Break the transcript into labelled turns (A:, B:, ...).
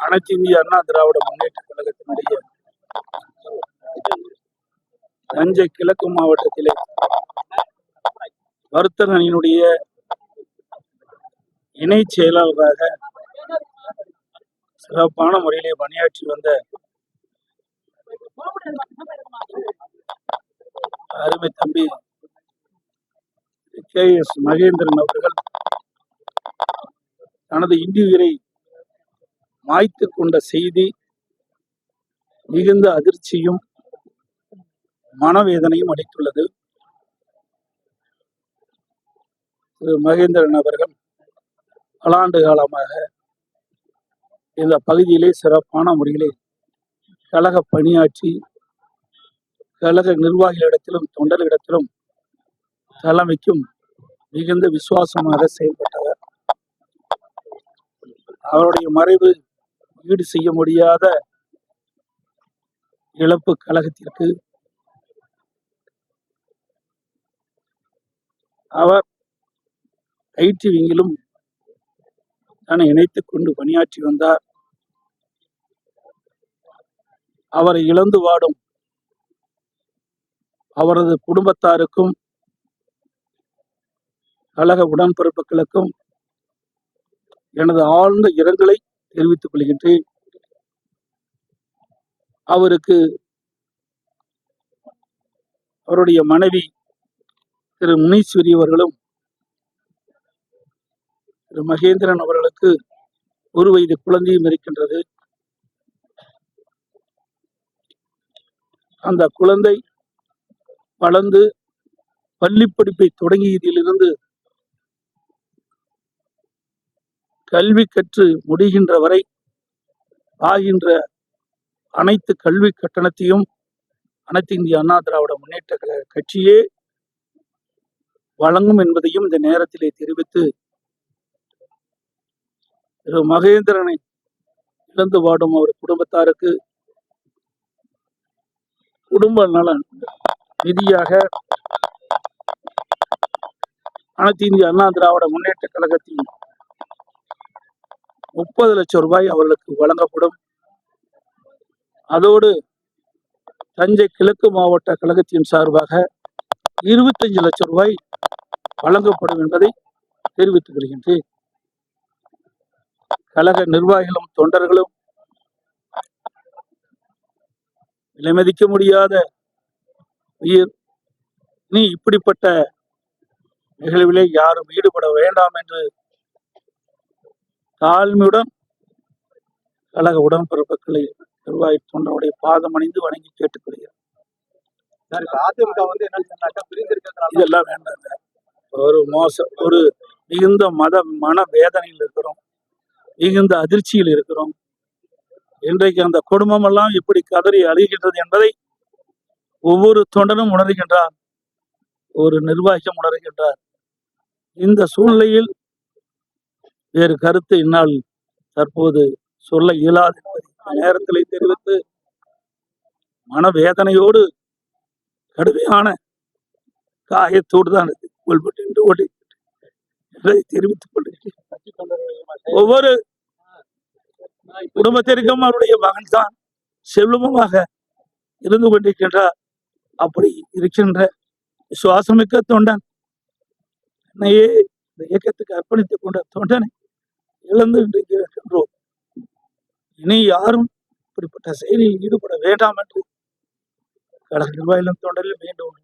A: அனைத்து இந்திய அண்ணா திராவிட முன்னேற்ற கழகத்தினுடைய தஞ்சை கிழக்கு மாவட்டத்திலே வர்த்தக அணியினுடைய இணை செயலாளராக சிறப்பான முறையிலே பணியாற்றி வந்த அருமை தம்பி KS மகேந்திரன் அவர்கள் தனது இன்னுயிரை மாய்த்து கொண்ட செய்தி மிகுந்த அதிர்ச்சியும் மனவேதனையும் அளித்துள்ளது. திரு மகேந்திரன் அவர்கள் பல ஆண்டு காலமாக இந்த பகுதியிலே சிறப்பான முறையிலே கழக பணியாற்றி கழக நிர்வாகிகளிடத்திலும் தொண்டர்களிடத்திலும் தலைமைக்கும் மிகுந்த விசுவாசமாக செயல்பட்டவர். அவருடைய மறைவு ஈடு செய்ய முடியாத இழப்பு கழகத்திற்கு. அவர் ஐடி விங்கிலும் தன்னை இணைத்துக் கொண்டு பணியாற்றி வந்தார். அவரை இழந்து வாடும் அவரது குடும்பத்தாருக்கும் கழக உடன்பிறப்புகளுக்கும் எனது ஆழ்ந்த இரங்கலை தெரிவித்துக் கொள்கின்றேன். அவருக்கு அவருடைய மனைவி திரு முனீஸ்வரி அவர்களும் திரு மகேந்திரன் அவர்களுக்கு 1 வயது குழந்தையும் இருக்கின்றது. அந்த குழந்தை வளர்ந்து பள்ளி படிப்பை தொடங்கியதிலிருந்து கல்வி கற்று முடிகின்ற வரை ஆகின்ற அனைத்து கல்வி கட்டணத்தையும் அனைத்து இந்திய அண்ணா திராவிட முன்னேற்ற கழக கட்சியே வழங்கும் என்பதையும் இந்த நேரத்திலே தெரிவித்து, திரு மகேந்திரனை இழந்து வாடும் அவர் குடும்பத்தாருக்கு குடும்ப நலன் நிதியாக அனைத்து இந்திய அண்ணா திராவிட முன்னேற்ற கழகத்தின் 30 லட்சம் ரூபாய் அவர்களுக்கு வழங்கப்படும். அதோடு தஞ்சை கிழக்கு மாவட்ட கழகத்தின் சார்பாக 25 லட்சம் ரூபாய் வழங்கப்படும் என்பதை தெரிவித்துக் கொள்கின்றேன். கழக நிர்வாகிகளும் தொண்டர்களும் விலைமதிக்க முடியாத உயிர், நீ இப்படிப்பட்ட நிகழ்விலே யாரும் ஈடுபட வேண்டாம் என்று தாழ்மையுடன் கழக உடன்பிறப்புகளை நிர்வாகி தொண்டருடைய பாதம் அணிந்து வணங்கி கேட்டுக்கொள்கிறேன். இதெல்லாம் வேண்டாங்க. ஒரு மிகுந்த மன வேதனையில் இருக்கிறோம், மிகுந்த அதிர்ச்சியில் இருக்கிறோம். இன்றைக்கு அந்த குடும்பம் எல்லாம் இப்படி கதறி அழுகின்றது என்பதை ஒவ்வொரு தொண்டனும் உணர்கின்றார், ஒரு நிர்வாகியும் உணர்கின்றார். இந்த சூழ்நிலையில் வேறு கருத்து என்னால் தற்போது சொல்ல இயலாது என்பதை நேரத்தில் தெரிவித்து, மனவேதனையோடு கடுமையான காயத்தோடு தான் தெரிவித்துக் கொள்கிறேன். ஒவ்வொரு குடும்பத்திற்கும் அவருடைய மகன் தான் செல்வமாக இருந்து கொண்டிருக்கின்றார். அப்படி இருக்கின்ற விசுவாசமிக்க தொண்டன், என்னையே இந்த இயக்கத்துக்கு அர்ப்பணித்துக் கொண்ட தொண்டனை இழந்து இருக்கின்றோம். இனி யாரும் இப்படிப்பட்ட செயலில் ஈடுபட வேண்டாம் என்று கழக நிர்வாகிகளும் தொண்டரில் வேண்டும்.